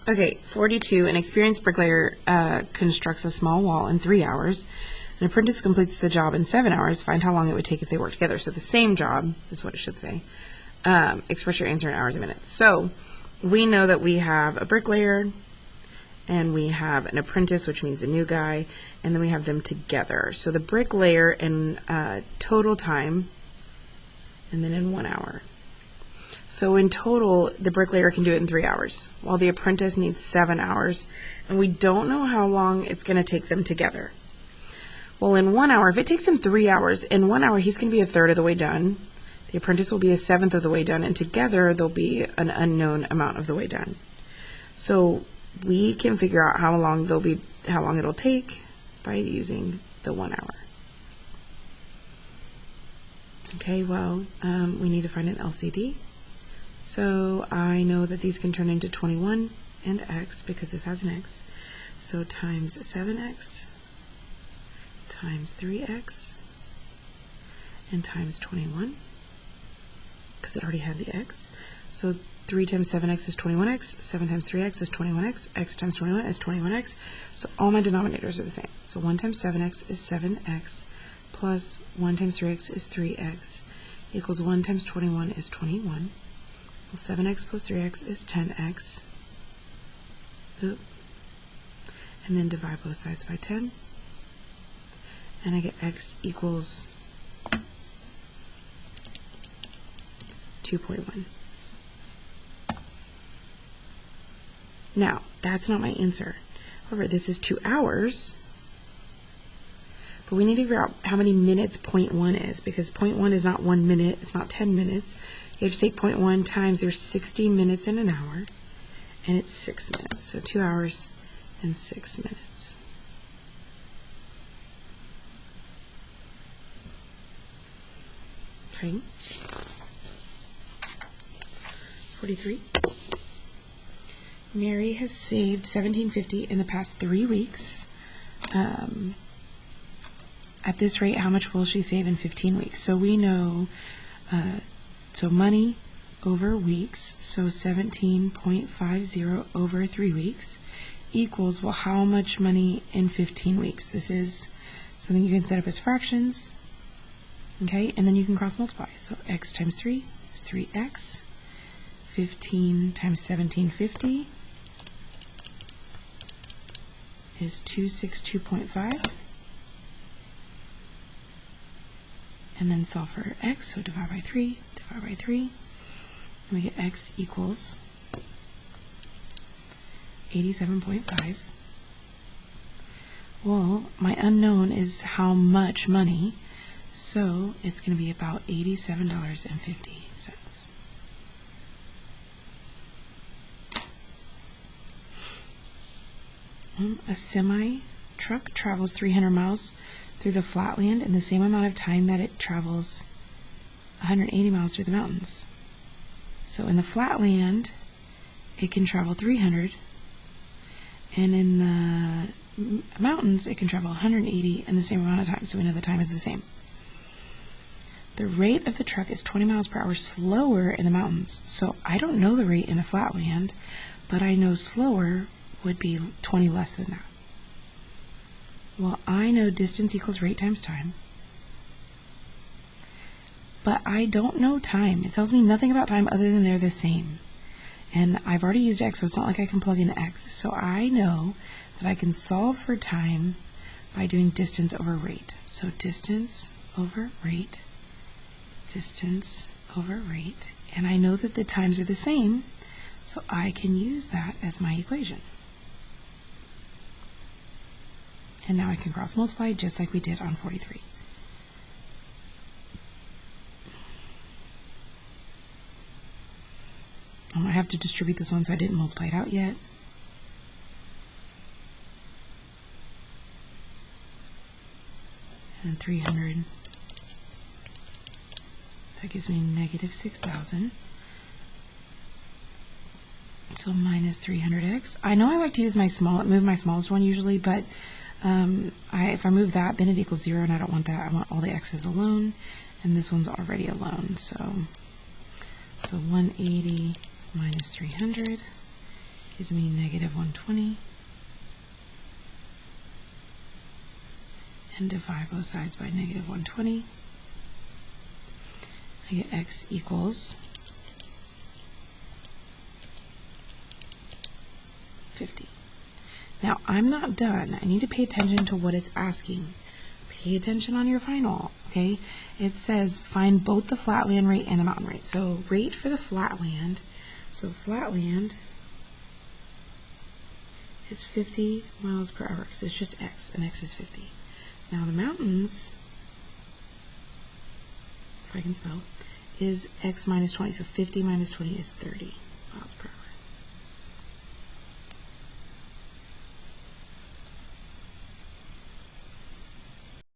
Okay, 42. An experienced bricklayer constructs a small wall in 3 hours. An apprentice completes the job in 7 hours. Find how long it would take if they worked together. So the same job is what it should say. Express your answer in hours and minutes. So we know that we have a bricklayer and we have an apprentice, which means a new guy, and then we have them together. So the bricklayer in total time, and then in 1 hour. So in total, the bricklayer can do it in 3 hours, while the apprentice needs 7 hours, and we don't know how long it's going to take them together. Well, in 1 hour, if it takes him 3 hours, in 1 hour he's going to be a third of the way done. The apprentice will be a seventh of the way done, and together they'll be an unknown amount of the way done. So we can figure out how long it'll take by using the 1 hour. Okay, well, we need to find an LCD. So I know that these can turn into 21 and x because this has an x. So times 7x times 3x and times 21 because it already had the x. So 3 times 7x is 21x, 7 times 3x is 21x, x times 21 is 21x. So all my denominators are the same. So 1 times 7x is 7x plus 1 times 3x is 3x equals 1 times 21 is 21. Well, 7x plus 3x is 10x. Oop. And then divide both sides by 10. And I get x equals 2.1. Now, that's not my answer. However, this is 2 hours. But we need to figure out how many minutes 0.1 is, because 0.1 is not 1 minute, it's not 10 minutes. You have to take 0.1 times, there's 60 minutes in an hour, and it's 6 minutes. So 2 hours and 6 minutes. Okay. 43. Mary has saved $17.50 in the past 3 weeks. At this rate, how much will she save in 15 weeks? So we know, so money over weeks, so 17.50 over 3 weeks equals, well, how much money in 15 weeks? This is something you can set up as fractions, okay, and then you can cross multiply. So x times 3 is 3x. 15 times 17.50 is 262.5. And then solve for x, so divide by 3, and we get x equals 87.5. Well, my unknown is how much money, so it's going to be about $87.50. A semi-truck travels 300 miles through the flatland in the same amount of time that it travels 180 miles through the mountains. So in the flatland, it can travel 300, and in the mountains, it can travel 180 in the same amount of time, so we know the time is the same. The rate of the truck is 20 miles per hour slower in the mountains, so I don't know the rate in the flatland, but I know slower would be 20 less than that. Well, I know distance equals rate times time, but I don't know time. It tells me nothing about time other than they're the same. And I've already used x, so it's not like I can plug in x. So I know that I can solve for time by doing distance over rate. So distance over rate, and I know that the times are the same, so I can use that as my equation. And now I can cross multiply just like we did on 43. I have to distribute this one, so I didn't multiply it out yet. And 300, that gives me negative 6,000. So minus 300x. I know I like to use move my smallest one usually, but if I move that, then it equals 0, and I don't want that. I want all the x's alone, and this one's already alone. So 180 minus 300 gives me negative 120. And divide both sides by negative 120. I get x equals 50. Now, I'm not done. I need to pay attention to what it's asking. Pay attention on your final, okay? It says find both the flatland rate and the mountain rate. So rate for the flatland. So flatland is 50 miles per hour because it's just x, and x is 50. Now the mountains, if I can spell, is x minus 20. So 50 minus 20 is 30 miles per hour.